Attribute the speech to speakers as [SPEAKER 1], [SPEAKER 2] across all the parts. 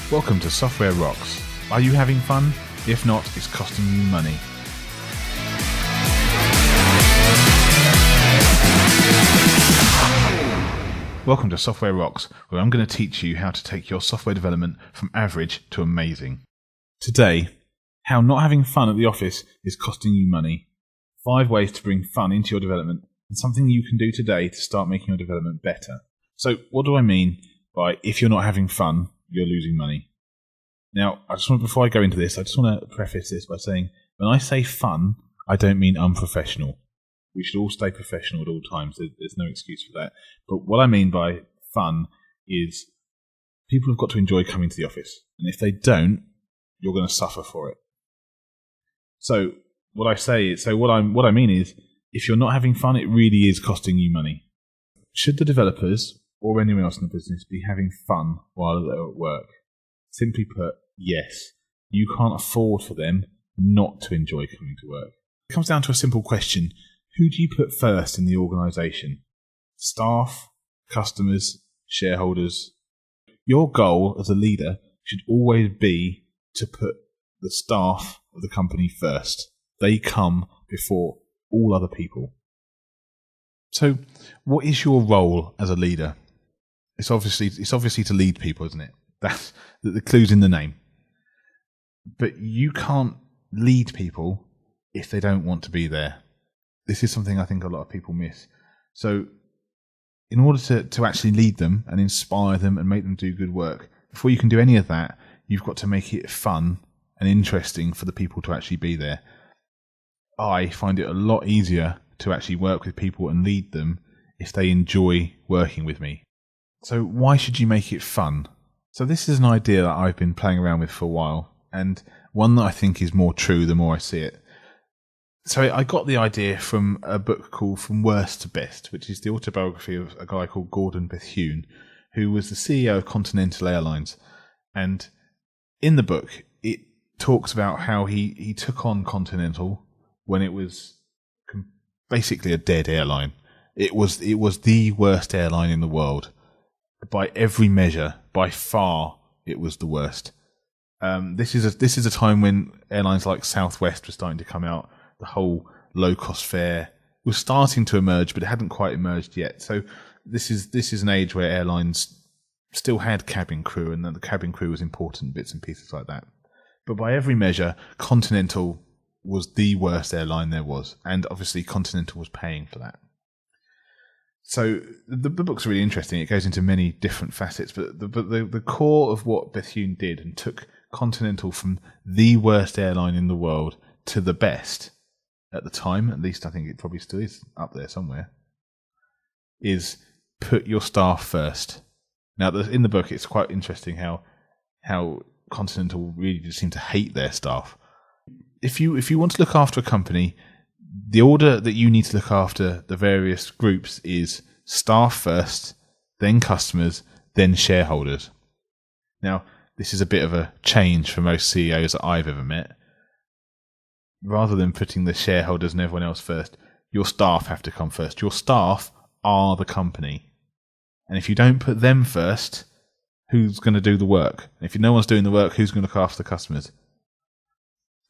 [SPEAKER 1] Welcome to Software Rocks. Are you having fun? If not, it's costing you money. Welcome to Software Rocks, where I'm going to teach you how to take your software development from average to amazing. Today, how not having fun at the office is costing you money. 5 ways to bring fun into your development, and something you can do today to start making your development better. So, what do I mean by if you're not having fun, you're losing money? Now, before I go into this, I just want to preface this by saying, when I say fun, I don't mean unprofessional. We should all stay professional at all times. There's no excuse for that. But what I mean by fun is people have got to enjoy coming to the office. And if they don't, you're going to suffer for it. So what I mean is, if you're not having fun, it really is costing you money. Should the developers or anyone else in the business be having fun while they're at work? Simply put, yes. You can't afford for them not to enjoy coming to work. It comes down to a simple question. Who do you put first in the organisation? Staff, customers, shareholders? Your goal as a leader should always be to put the staff of the company first. They come before all other people. So, what is your role as a leader? It's obviously to lead people, isn't it? That's the clue's in the name. But you can't lead people if they don't want to be there. This is something I think a lot of people miss. So, in order to actually lead them and inspire them and make them do good work, before you can do any of that, you've got to make it fun and interesting for the people to actually be there. I find it a lot easier to actually work with people and lead them if they enjoy working with me. So why should you make it fun? So this is an idea that I've been playing around with for a while, and one that I think is more true the more I see it. So I got the idea from a book called From Worst to Best, which is the autobiography of a guy called Gordon Bethune, who was the CEO of Continental Airlines. And in the book, it talks about how he took on Continental when it was basically a dead airline. It was the worst airline in the world. By every measure, by far, it was the worst. This is a time when airlines like Southwest were starting to come out. The whole low-cost fare was starting to emerge, but it hadn't quite emerged yet. So this is an age where airlines still had cabin crew, and the cabin crew was important, bits and pieces like that. But by every measure, Continental was the worst airline there was, and obviously Continental was paying for that. So the book's really interesting. It goes into many different facets, but the core of what Bethune did and took Continental from the worst airline in the world to the best at the time, at least I think it probably still is up there somewhere, is put your staff first. Now, in the book, it's quite interesting how Continental really just seem to hate their staff. If you want to look after a company, the order that you need to look after the various groups is staff first, then customers, then shareholders. Now, this is a bit of a change for most CEOs that I've ever met. Rather than putting the shareholders and everyone else first, your staff have to come first. Your staff are the company. And if you don't put them first, who's going to do the work? And if no one's doing the work, who's going to look after the customers?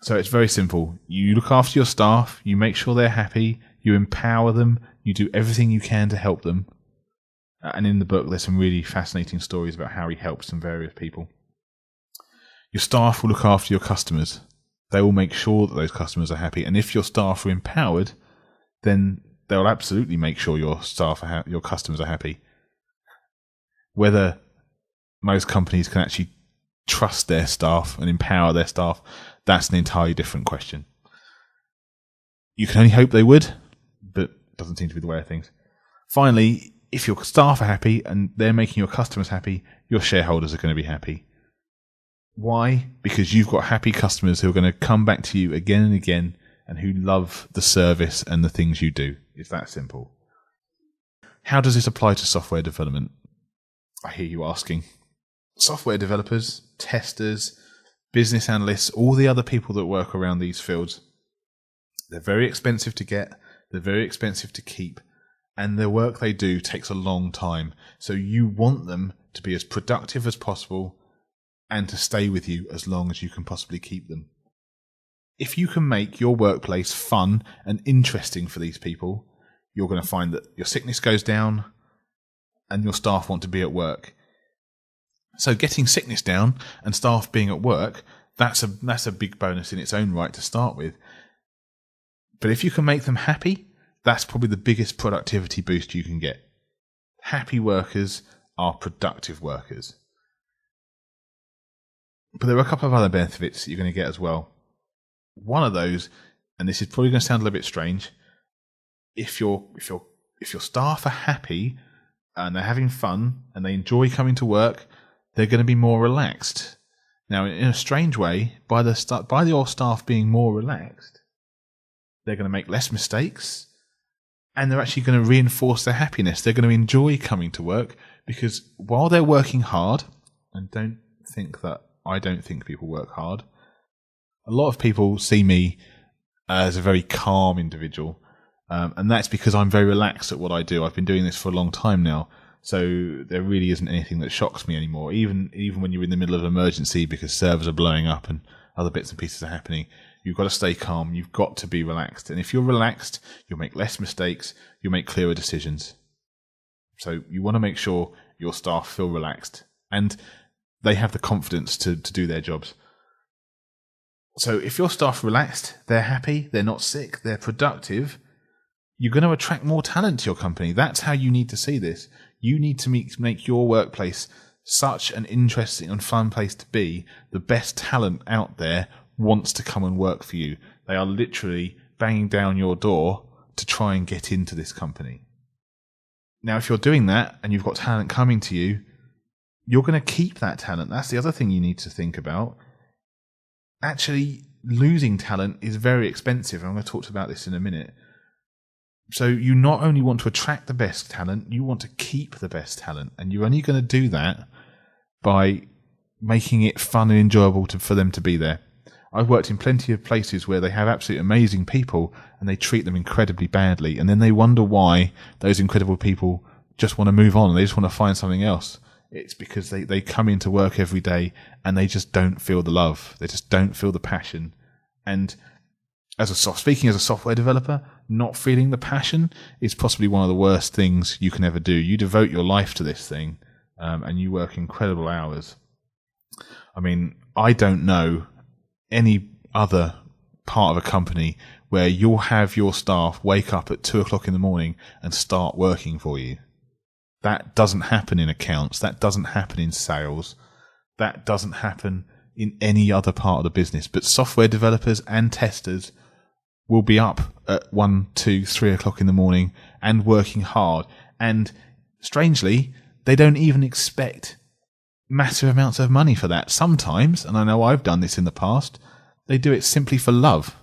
[SPEAKER 1] So it's very simple. You look after your staff, you make sure they're happy, you empower them, you do everything you can to help them. And in the book, there's some really fascinating stories about how he helps some various people. Your staff will look after your customers. They will make sure that those customers are happy. And if your staff are empowered, then they'll absolutely make sure your customers are happy. Whether most companies can actually trust their staff and empower their staff, that's an entirely different question. You can only hope they would, but it doesn't seem to be the way of things. Finally, if your staff are happy and they're making your customers happy, your shareholders are going to be happy. Why? Because you've got happy customers who are going to come back to you again and again and who love the service and the things you do. It's that simple. How does this apply to software development? I hear you asking. Software developers, testers, business analysts, all the other people that work around these fields, they're very expensive to get, they're very expensive to keep, and the work they do takes a long time. So you want them to be as productive as possible and to stay with you as long as you can possibly keep them. If you can make your workplace fun and interesting for these people, you're going to find that your sickness goes down and your staff want to be at work. So getting sickness down and staff being at work, that's a big bonus in its own right to start with. But if you can make them happy, that's probably the biggest productivity boost you can get. Happy workers are productive workers. But there are a couple of other benefits that you're going to get as well. One of those, and this is probably going to sound a little bit strange, if your staff are happy and they're having fun and they enjoy coming to work, they're going to be more relaxed. Now, in a strange way, by your staff being more relaxed, they're going to make less mistakes, and they're actually going to reinforce their happiness. They're going to enjoy coming to work because while they're working hard, and I don't think people work hard. A lot of people see me as a very calm individual, and that's because I'm very relaxed at what I do. I've been doing this for a long time now, so there really isn't anything that shocks me anymore. Even when you're in the middle of an emergency because servers are blowing up and other bits and pieces are happening, you've got to stay calm. You've got to be relaxed, and if you're relaxed, you'll make less mistakes. You'll make clearer decisions. So you want to make sure your staff feel relaxed and they have the confidence to do their jobs. So if your staff are relaxed, they're happy, they're not sick, they're productive, you're going to attract more talent to your company. That's how you need to see this. You need to make your workplace such an interesting and fun place to be. The best talent out there wants to come and work for you. They are literally banging down your door to try and get into this company. Now, if you're doing that and you've got talent coming to you, you're going to keep that talent. That's the other thing you need to think about. Actually, losing talent is very expensive. I'm going to talk about this in a minute. So you not only want to attract the best talent, you want to keep the best talent. And you're only going to do that by making it fun and enjoyable for them to be there. I've worked in plenty of places where they have absolutely amazing people and they treat them incredibly badly. And then they wonder why those incredible people just want to move on. They just want to find something else. It's because they come into work every day and they just don't feel the love. They just don't feel the passion. And speaking as a software developer, not feeling the passion is possibly one of the worst things you can ever do. You devote your life to this thing, and you work incredible hours. I mean, I don't know any other part of a company where you'll have your staff wake up at 2:00 in the morning and start working for you. That doesn't happen in accounts. That doesn't happen in sales. That doesn't happen in any other part of the business. But software developers and testers will be up at 1, 2, 3 o'clock in the morning and working hard. And strangely, they don't even expect massive amounts of money for that. Sometimes, and I know I've done this in the past, they do it simply for love,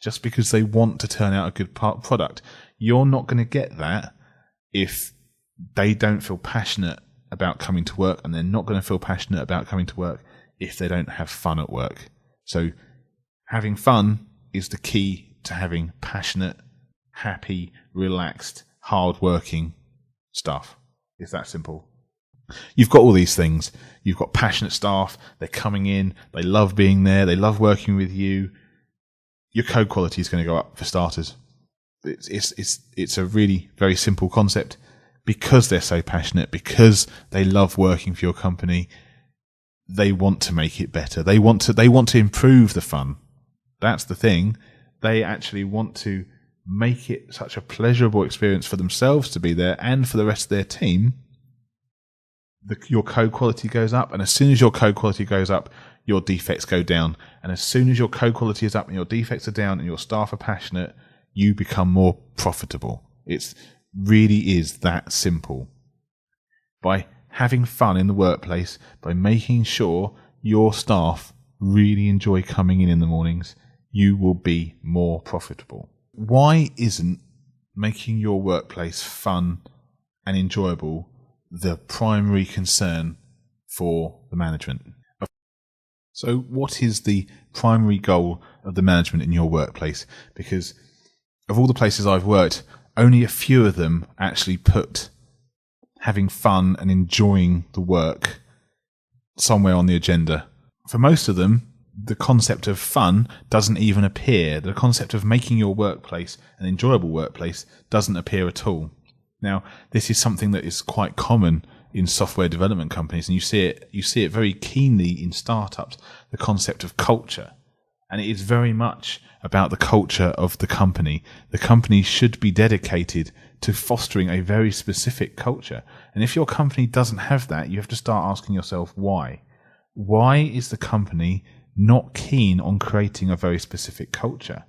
[SPEAKER 1] just because they want to turn out a good product. You're not going to get that if they don't feel passionate about coming to work, and they're not going to feel passionate about coming to work if they don't have fun at work. So having fun is the key to having passionate, happy, relaxed, hard-working staff. It's that simple. You've got all these things. You've got passionate staff. They're coming in. They love being there. They love working with you. Your code quality is going to go up for starters. It's a really very simple concept. Because they're so passionate, because they love working for your company, they want to make it better. They want to improve the fun. That's the thing. They actually want to make it such a pleasurable experience for themselves to be there and for the rest of their team. Your code quality goes up, and as soon as your code quality goes up, your defects go down. And as soon as your code quality is up and your defects are down and your staff are passionate, you become more profitable. It really is that simple. By having fun in the workplace, by making sure your staff really enjoy coming in the mornings, you will be more profitable. Why isn't making your workplace fun and enjoyable the primary concern for the management? So what is the primary goal of the management in your workplace? Because of all the places I've worked, only a few of them actually put having fun and enjoying the work somewhere on the agenda. For most of them, the concept of fun doesn't even appear. The concept of making your workplace an enjoyable workplace doesn't appear at all. Now, this is something that is quite common in software development companies, and you see it very keenly in startups, the concept of culture. And it is very much about the culture of the company. The company should be dedicated to fostering a very specific culture. And if your company doesn't have that, you have to start asking yourself why. Why is the company not keen on creating a very specific culture?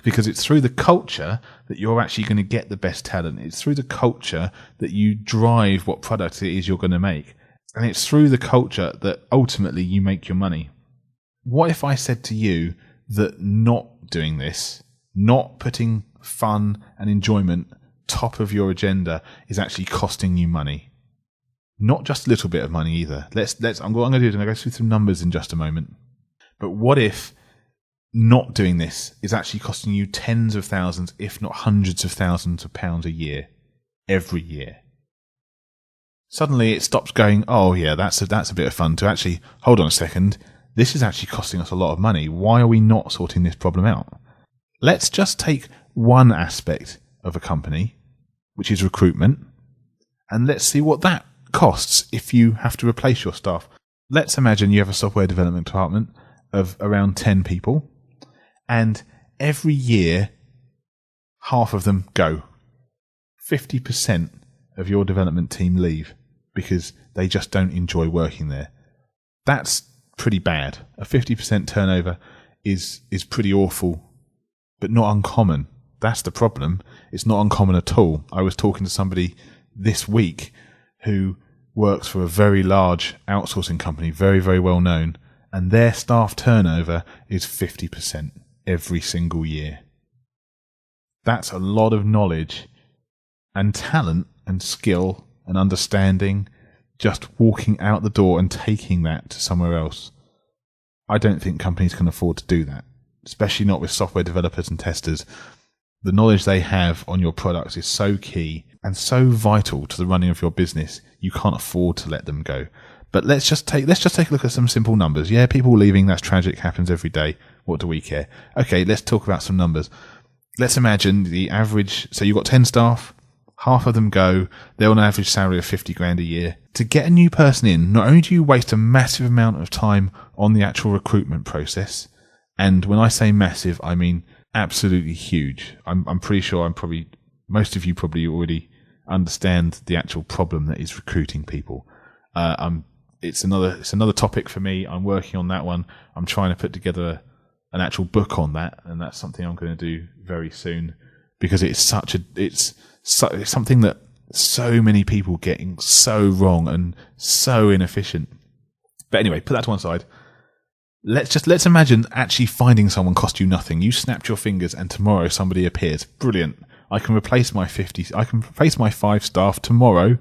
[SPEAKER 1] Because it's through the culture that you're actually going to get the best talent. It's through the culture that you drive what product it is you're going to make. And it's through the culture that ultimately you make your money. What if I said to you that not doing this, not putting fun and enjoyment top of your agenda, is actually costing you money? Not just a little bit of money either. What I'm going to do is I'm going to go through some numbers in just a moment. But what if not doing this is actually costing you tens of thousands, if not hundreds of thousands of pounds a year, every year? Suddenly it stops going, oh yeah, that's a bit of fun, to actually, hold on a second, this is actually costing us a lot of money. Why are we not sorting this problem out? Let's just take one aspect of a company, which is recruitment, and let's see what that costs if you have to replace your staff. Let's imagine you have a software development department of around 10 people, and every year, half of them go. 50% of your development team leave because they just don't enjoy working there. That's pretty bad. A 50% turnover is pretty awful, but not uncommon. That's the problem. It's not uncommon at all. I was talking to somebody this week who works for a very large outsourcing company, very, very well known, and their staff turnover is 50% every single year. That's a lot of knowledge and talent and skill and understanding just walking out the door and taking that to somewhere else. I don't think companies can afford to do that, especially not with software developers and testers. The knowledge they have on your products is so key and so vital to the running of your business, you can't afford to let them go. But let's just take a look at some simple numbers. Yeah, people leaving, that's tragic, happens every day. What do we care? Okay, let's talk about some numbers. Let's imagine the average, so you've got 10 staff, half of them go, they're on an average salary of 50 grand a year. To get a new person in, not only do you waste a massive amount of time on the actual recruitment process, and when I say massive, I mean absolutely huge. I'm pretty sure most of you probably already understand the actual problem that is recruiting people. It's another topic for me. I'm working on that one. I'm trying to put together an actual book on that, and that's something I'm going to do very soon, because it's something that so many people getting so wrong and so inefficient. But anyway, put that to one side. Let's imagine actually finding someone cost you nothing. You snapped your fingers and tomorrow somebody appears. Brilliant. I can replace my 5 staff tomorrow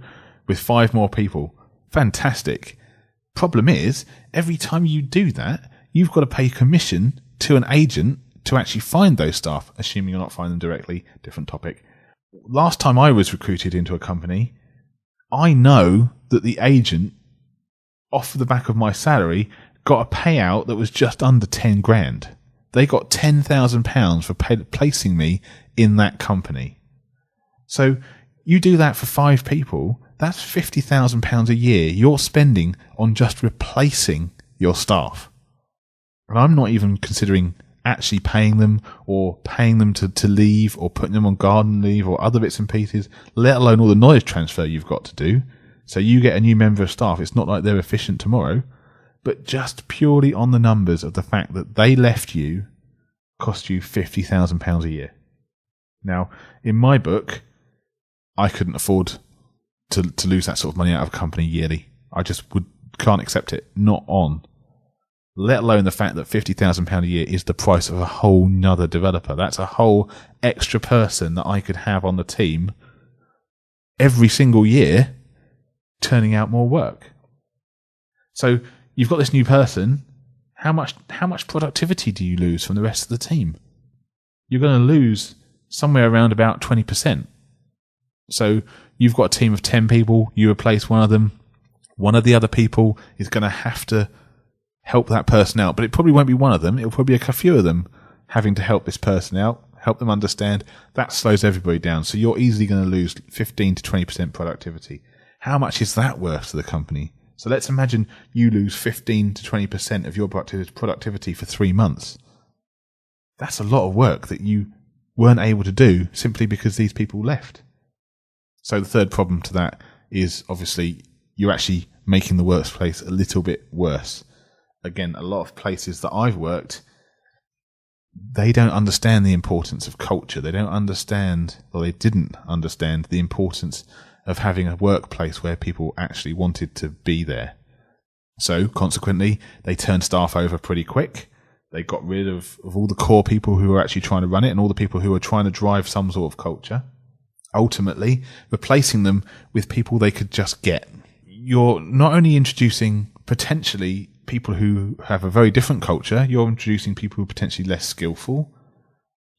[SPEAKER 1] with 5 more people. Fantastic. Problem is, every time you do that, you've got to pay commission to an agent to actually find those staff, assuming you're not finding them directly. Different topic. Last time I was recruited into a company, I know that the agent, off the back of my salary, got a payout that was just under 10 grand. They got £10,000 for placing me in that company. So you do that for 5 people, that's £50,000 a year you're spending on just replacing your staff. And I'm not even considering actually paying them or paying them to leave or putting them on garden leave or other bits and pieces, let alone all the knowledge transfer you've got to do. So you get a new member of staff. It's not like they're efficient tomorrow, but just purely on the numbers of the fact that they left you cost you £50,000 a year. Now, in my book, I couldn't afford to lose that sort of money out of a company yearly. I just can't accept it. Not on. Let alone the fact that £50,000 a year is the price of a whole nother developer. That's a whole extra person that I could have on the team every single year turning out more work. So you've got this new person. How much productivity do you lose from the rest of the team? You're going to lose somewhere around about 20%. So you've got a team of 10 people, you replace one of them, One of the other people is going to have to help that person out, but it probably won't be one of them. It'll probably be a few of them having to help this person out, help them understand. That slows everybody down. So you're easily going to lose 15 to 20% productivity. How much is that worth to the company? So let's imagine you lose 15 to 20% of your productivity for 3 months. That's a lot of work that you weren't able to do simply because these people left. So the third problem to that is obviously you're actually making the workplace a little bit worse. Again, a lot of places that I've worked, they don't understand the importance of culture. They don't understand, or they didn't understand the importance of having a workplace where people actually wanted to be there. So consequently, they turned staff over pretty quick. They got rid of all the core people who were actually trying to run it and all the people who were trying to drive some sort of culture, ultimately replacing them with people they could just get. You're not only introducing potentially people who have a very different culture, you're introducing people who are potentially less skillful.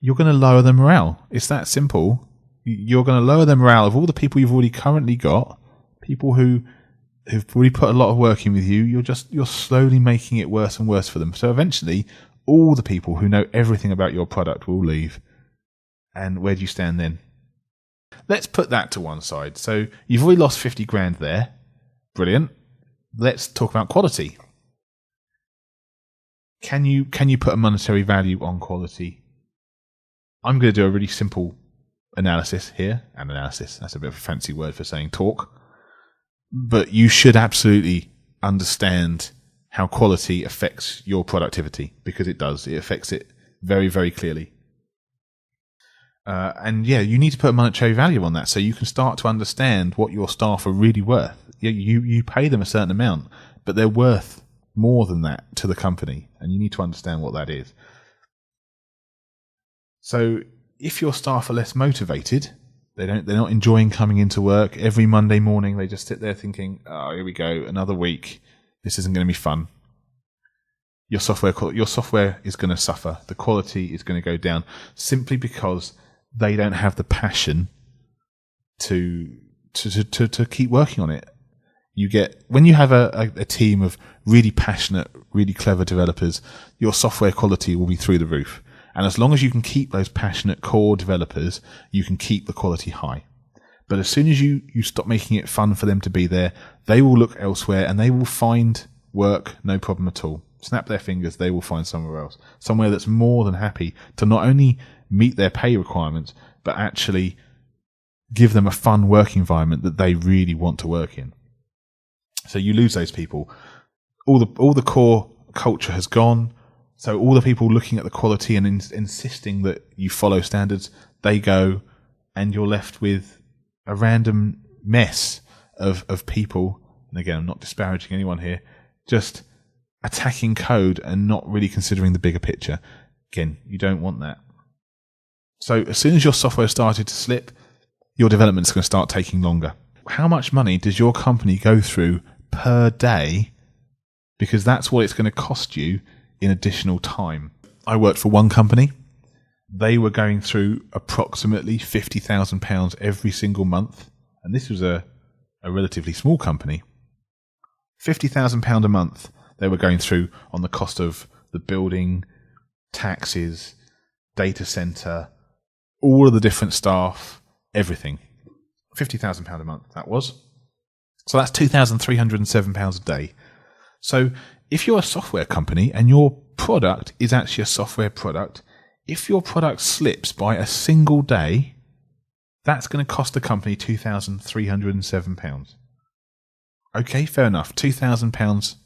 [SPEAKER 1] You're going to lower their morale. It's that simple. You're going to lower the morale of all the people you've already currently got, people who've already put a lot of work in with you. You're slowly making it worse and worse for them. So eventually, all the people who know everything about your product will leave. And where do you stand then? Let's put that to one side. So you've already lost 50 grand there. Brilliant. Let's talk about quality. Can you put a monetary value on quality? I'm going to do a really simple analysis here. Analysis, that's a bit of a fancy word for saying talk. But you should absolutely understand how quality affects your productivity, because it does. It affects it very, very clearly. And yeah, you need to put a monetary value on that so you can start to understand what your staff are really worth. You pay them a certain amount, but they're worth more than that to the company, and you need to understand what that is. So if your staff are less motivated, they're not enjoying coming into work every Monday morning, they just sit there thinking, oh, here we go, another week, this isn't going to be fun. Your software is going to suffer. The quality is going to go down simply because they don't have the passion to keep working on it. When you have a team of really passionate, really clever developers, your software quality will be through the roof. And as long as you can keep those passionate core developers, you can keep the quality high. But as soon as you stop making it fun for them to be there, they will look elsewhere and they will find work, no problem at all. Snap their fingers, they will find somewhere else. Somewhere that's more than happy to not only meet their pay requirements, but actually give them a fun work environment that they really want to work in. So you lose those people. All the core culture has gone. So all the people looking at the quality and insisting that you follow standards, they go, and you're left with a random mess of people. And again, I'm not disparaging anyone here, just attacking code and not really considering the bigger picture. Again, you don't want that. So as soon as your software started to slip, your development is going to start taking longer. How much money does your company go through per day? Because that's what it's going to cost you in additional time. I worked for one company. They were going through approximately £50,000 every single month. And this was a relatively small company. £50,000 a month they were going through on the cost of the building, taxes, data center, all of the different staff, everything. £50,000 a month, that was. So that's £2,307 a day. So if you're a software company and your product is actually a software product, if your product slips by a single day, that's going to cost the company £2,307. Okay, fair enough. £2,000,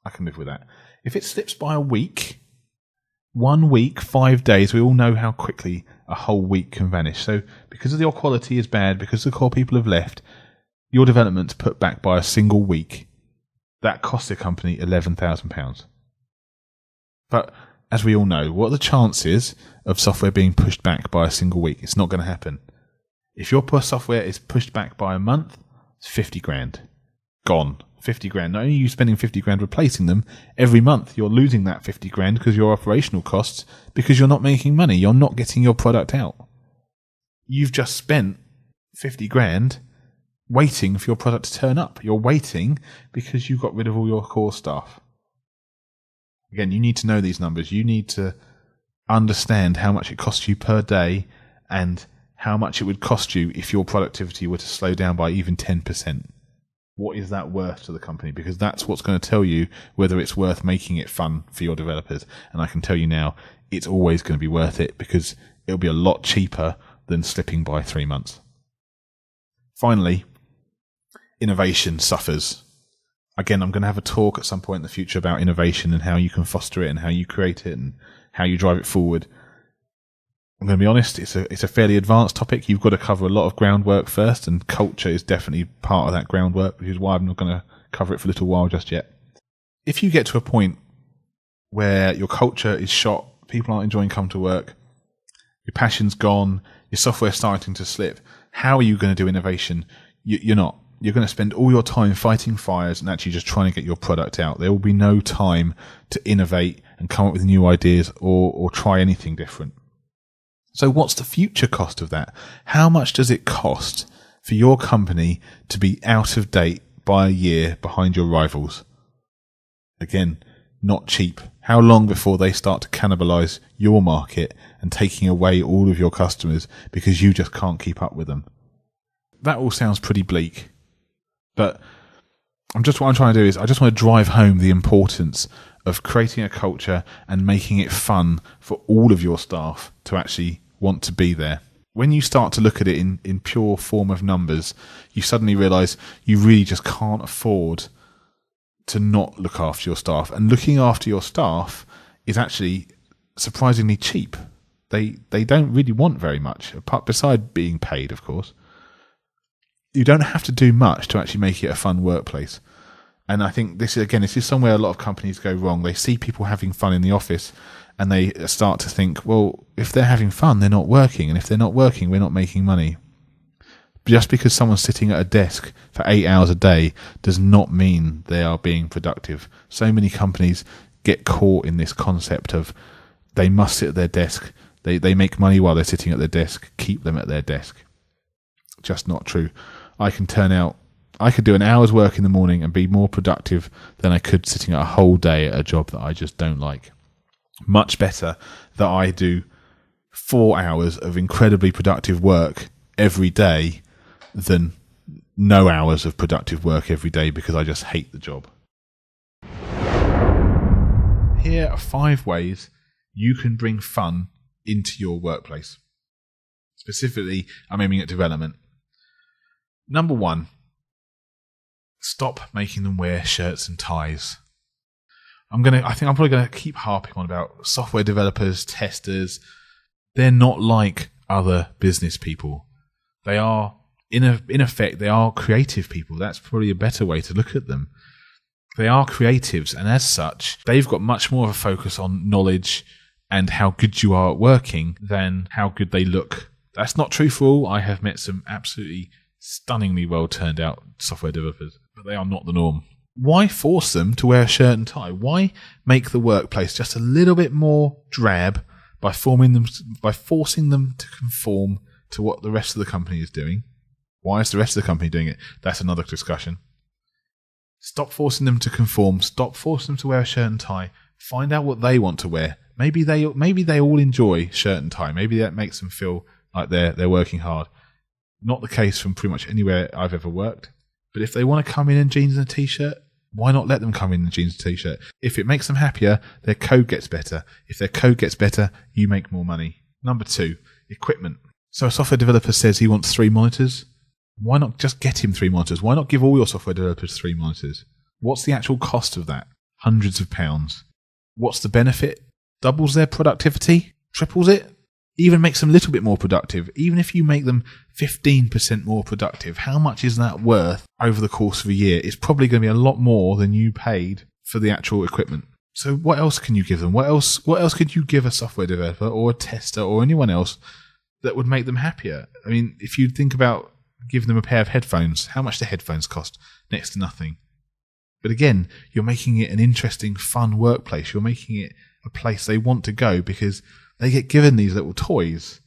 [SPEAKER 1] I can live with that. If it slips by a week, 1 week, 5 days, we all know how quickly a whole week can vanish. So because your quality is bad, because the core people have left, your development's put back by a single week. That cost the company £11,000. But as we all know, what are the chances of software being pushed back by a single week? It's not going to happen. If your software is pushed back by a month, it's 50 grand. Gone. 50 grand. Not only are you spending 50 grand replacing them, every month you're losing that 50 grand because your operational costs, because you're not making money. You're not getting your product out. You've just spent 50 grand waiting for your product to turn up. You're waiting because you got rid of all your core staff. Again, you need to know these numbers. You need to understand how much it costs you per day and how much it would cost you if your productivity were to slow down by even 10%. What is that worth to the company? Because that's what's going to tell you whether it's worth making it fun for your developers. And I can tell you now, it's always going to be worth it because it'll be a lot cheaper than slipping by 3 months. Finally, innovation suffers. Again, I'm going to have a talk at some point in the future about innovation and how you can foster it and how you create it and how you drive it forward. I'm going to be honest, it's a fairly advanced topic. You've got to cover a lot of groundwork first, and culture is definitely part of that groundwork, which is why I'm not going to cover it for a little while just yet. If you get to a point where your culture is shot, people aren't enjoying coming to work, your passion's gone, your software's starting to slip, how are you going to do innovation? You're not. You're going to spend all your time fighting fires and actually just trying to get your product out. There will be no time to innovate and come up with new ideas or try anything different. So what's the future cost of that? How much does it cost for your company to be out of date by a year behind your rivals? Again, not cheap. How long before they start to cannibalize your market and taking away all of your customers because you just can't keep up with them? That all sounds pretty bleak. But what I'm trying to do is I just want to drive home the importance of creating a culture and making it fun for all of your staff to actually want to be there. When you start to look at it in pure form of numbers, you suddenly realise you really just can't afford to not look after your staff. And looking after your staff is actually surprisingly cheap. They don't really want very much, apart beside being paid, of course. You don't have to do much to actually make it a fun workplace. And I think this is somewhere a lot of companies go wrong. They see people having fun in the office and they start to think, well, if they're having fun, they're not working. And if they're not working, we're not making money. Just because someone's sitting at a desk for 8 hours a day does not mean they are being productive. So many companies get caught in this concept of they must sit at their desk. They make money while they're sitting at their desk. Keep them at their desk. Just not true. I could do an hour's work in the morning and be more productive than I could sitting a whole day at a job that I just don't like. Much better that I do 4 hours of incredibly productive work every day than no hours of productive work every day because I just hate the job. Here are 5 ways you can bring fun into your workplace. Specifically, I'm aiming at development. Number 1, stop making them wear shirts and ties. I think I'm probably going to keep harping on about software developers, testers. They're not like other business people. They are, in effect, they are creative people. That's probably a better way to look at them. They are creatives, and as such, they've got much more of a focus on knowledge and how good you are at working than how good they look. That's not true for all. I have met some absolutely stunningly well turned out software developers, but they are not the norm. Why force them to wear a shirt and tie? Why make the workplace just a little bit more drab by forcing them to conform to what the rest of the company is doing? Why is the rest of the company doing it? That's another discussion. Stop forcing them to conform. Stop forcing them to wear a shirt and tie. Find out what they want to wear. Maybe they all enjoy shirt and tie. Maybe that makes them feel like they're working hard. Not the case from pretty much anywhere I've ever worked. But if they want to come in jeans and a t-shirt, why not let them come in jeans and a t-shirt? If it makes them happier, their code gets better. If their code gets better, you make more money. Number 2, equipment. So a software developer says he wants 3 monitors. Why not just get him 3 monitors? Why not give all your software developers 3 monitors? What's the actual cost of that? Hundreds of pounds. What's the benefit? Doubles their productivity? Triples it? Even makes them a little bit more productive. Even if you make them 15% more productive, how much is that worth over the course of a year? It's probably going to be a lot more than you paid for the actual equipment. So what else can you give them? What else could you give a software developer or a tester or anyone else that would make them happier? I mean, if you think about giving them a pair of headphones, how much do headphones cost? Next to nothing. But again, you're making it an interesting, fun workplace. You're making it a place they want to go because they get given these little toys,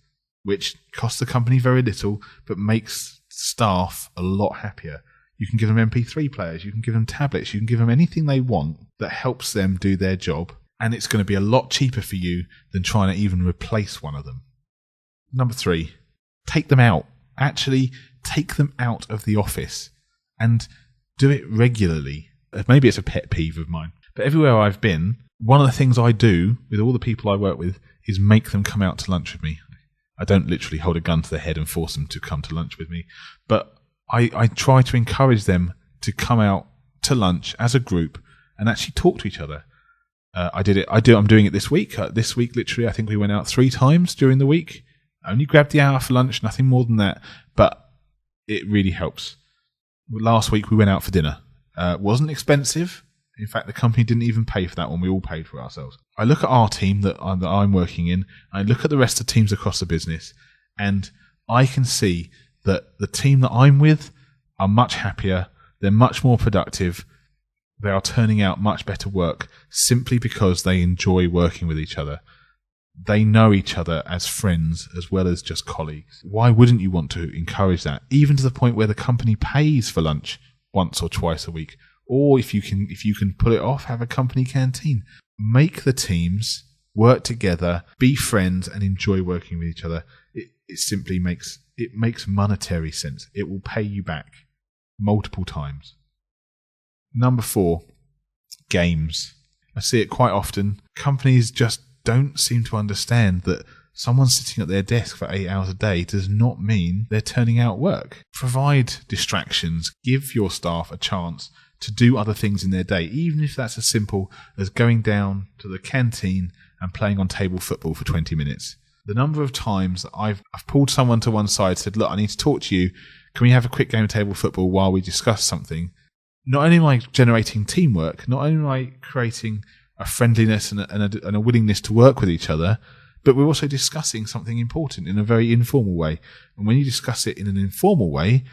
[SPEAKER 1] which cost the company very little, but makes staff a lot happier. You can give them MP3 players, you can give them tablets, you can give them anything they want that helps them do their job, and it's going to be a lot cheaper for you than trying to even replace one of them. Number 3, take them out. Actually take them out of the office and do it regularly. Maybe it's a pet peeve of mine, but everywhere I've been, one of the things I do with all the people I work with is make them come out to lunch with me. I don't literally hold a gun to their head and force them to come to lunch with me, but I try to encourage them to come out to lunch as a group and actually talk to each other. I'm doing it this week. This week, literally, I think we went out 3 times during the week. I only grabbed the hour for lunch, nothing more than that, but it really helps. Last week we went out for dinner. It wasn't expensive. In fact, the company didn't even pay for that one. We all paid for ourselves. I look at our team that I'm working in. I look at the rest of the teams across the business, and I can see that the team that I'm with are much happier. They're much more productive. They are turning out much better work simply because they enjoy working with each other. They know each other as friends as well as just colleagues. Why wouldn't you want to encourage that? Even to the point where the company pays for lunch once or twice a week. Or if you can pull it off, have a company canteen. Make the teams work together, be friends, and enjoy working with each other. It simply makes monetary sense. It will pay you back multiple times. Number 4, games. I see it quite often. Companies just don't seem to understand that someone sitting at their desk for 8 hours a day does not mean they're turning out work. Provide distractions. Give your staff a chance to do other things in their day, even if that's as simple as going down to the canteen and playing on table football for 20 minutes. The number of times that I've pulled someone to one side, said, look, I need to talk to you. Can we have a quick game of table football while we discuss something? Not only am I generating teamwork, not only am I creating a friendliness and a willingness to work with each other, but we're also discussing something important in a very informal way. And when you discuss it in an informal way,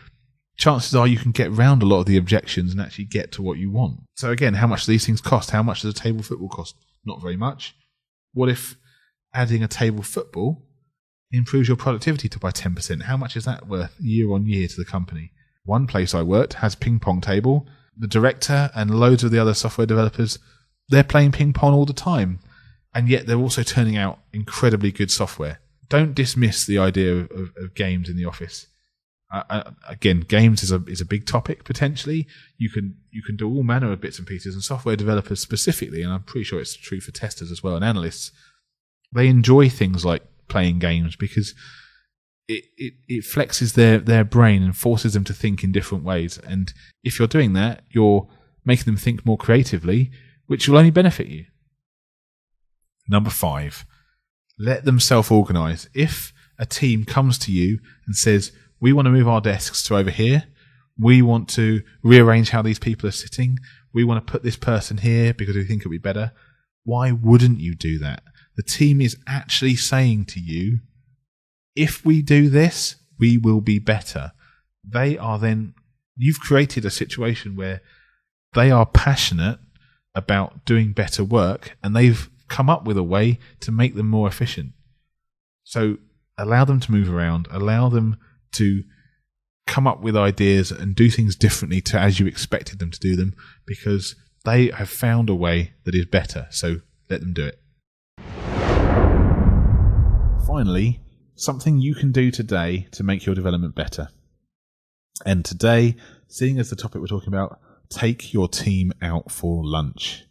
[SPEAKER 1] chances are you can get round a lot of the objections and actually get to what you want. So again, how much do these things cost? How much does a table football cost? Not very much. What if adding a table football improves your productivity by 10%? How much is that worth year on year to the company? One place I worked has ping pong table. The director and loads of the other software developers, they're playing ping pong all the time. And yet they're also turning out incredibly good software. Don't dismiss the idea of games in the office. Again, games is a big topic potentially. You can do all manner of bits and pieces, and software developers specifically, and I'm pretty sure it's true for testers as well and analysts, they enjoy things like playing games because it flexes their brain and forces them to think in different ways. And if you're doing that, you're making them think more creatively, which will only benefit you. Number 5, let them self-organise. If a team comes to you and says, we want to move our desks to over here, we want to rearrange how these people are sitting, we want to put this person here because we think it'll be better, why wouldn't you do that? The team is actually saying to you, if we do this, we will be better. You've created a situation where they are passionate about doing better work and they've come up with a way to make them more efficient. So allow them to move around, allow them to come up with ideas and do things differently to as you expected them to do them, because they have found a way that is better. So let them do it. Finally, something you can do today to make your development better. And today, seeing as the topic we're talking about, take your team out for lunch.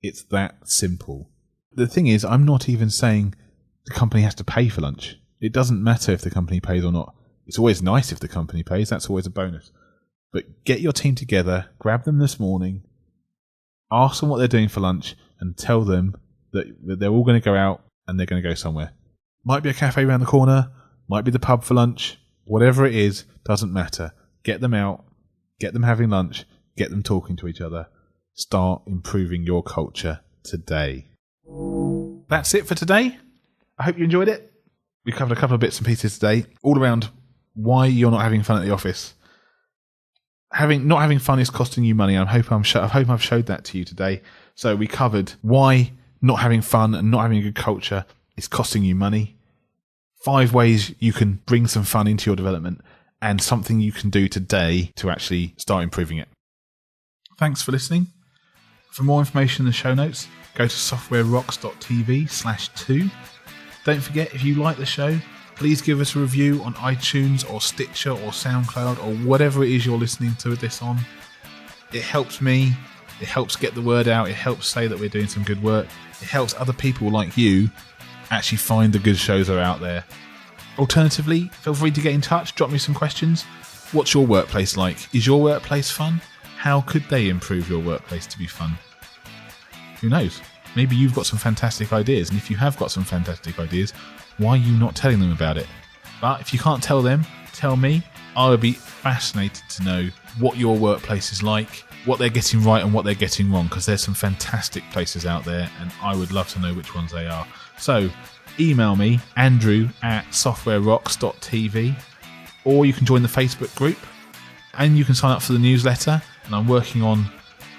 [SPEAKER 1] It's that simple. The thing is, I'm not even saying the company has to pay for lunch. It doesn't matter if the company pays or not. It's always nice if the company pays. That's always a bonus. But get your team together, grab them this morning, ask them what they're doing for lunch, and tell them that they're all going to go out and they're going to go somewhere. Might be a cafe around the corner, might be the pub for lunch. Whatever it is, doesn't matter. Get them out, get them having lunch, get them talking to each other. Start improving your culture today. That's it for today. I hope you enjoyed it. We covered a couple of bits and pieces today, all around why you're not having fun at the office. Not having fun is costing you money. I hope I've showed that to you today. So we covered why not having fun and not having a good culture is costing you money. 5 ways you can bring some fun into your development. and something you can do today to actually start improving it. Thanks for listening. For more information in the show notes, go to softwarerocks.tv/2. Don't forget, if you like the show, please give us a review on iTunes or Stitcher or SoundCloud or whatever it is you're listening to this on. It helps me. It helps get the word out. It helps say that we're doing some good work. It helps other people like you actually find the good shows that are out there. Alternatively, feel free to get in touch, drop me some questions. What's your workplace like? Is your workplace fun? How could they improve your workplace to be fun? Who knows? Maybe you've got some fantastic ideas, and if you have got some fantastic ideas, why are you not telling them about it? But if you can't tell them, tell me. I would be fascinated to know what your workplace is like, what they're getting right and what they're getting wrong, because there's some fantastic places out there, and I would love to know which ones they are. So email me, andrew@softwarerocks.tv, or you can join the Facebook group, and you can sign up for the newsletter, and I'm working on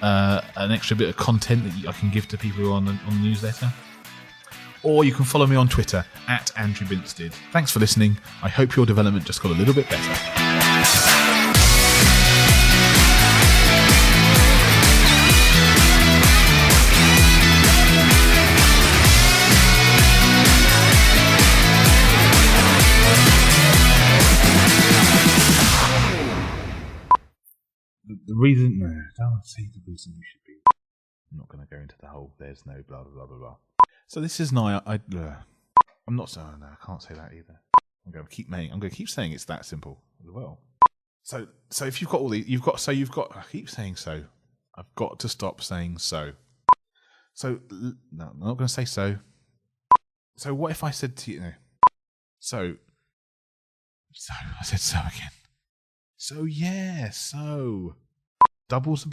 [SPEAKER 1] an extra bit of content that I can give to people who are on the newsletter. Or you can follow me on Twitter @AndrewBinstead. Thanks for listening. I hope your development just got a little bit better. The reason, no, don't say the reason you should be. I'm not going to go into the whole there's no blah, blah, blah, blah. So this is now, I'm not saying, no, I can't say that either. I'm going to keep saying it's that simple as well. So if you've got all these, I keep saying so. I've got to stop saying so. So, no, I'm not going to say so. So what if I said to you, no. So, I said so again. So, yeah, so. Doubles the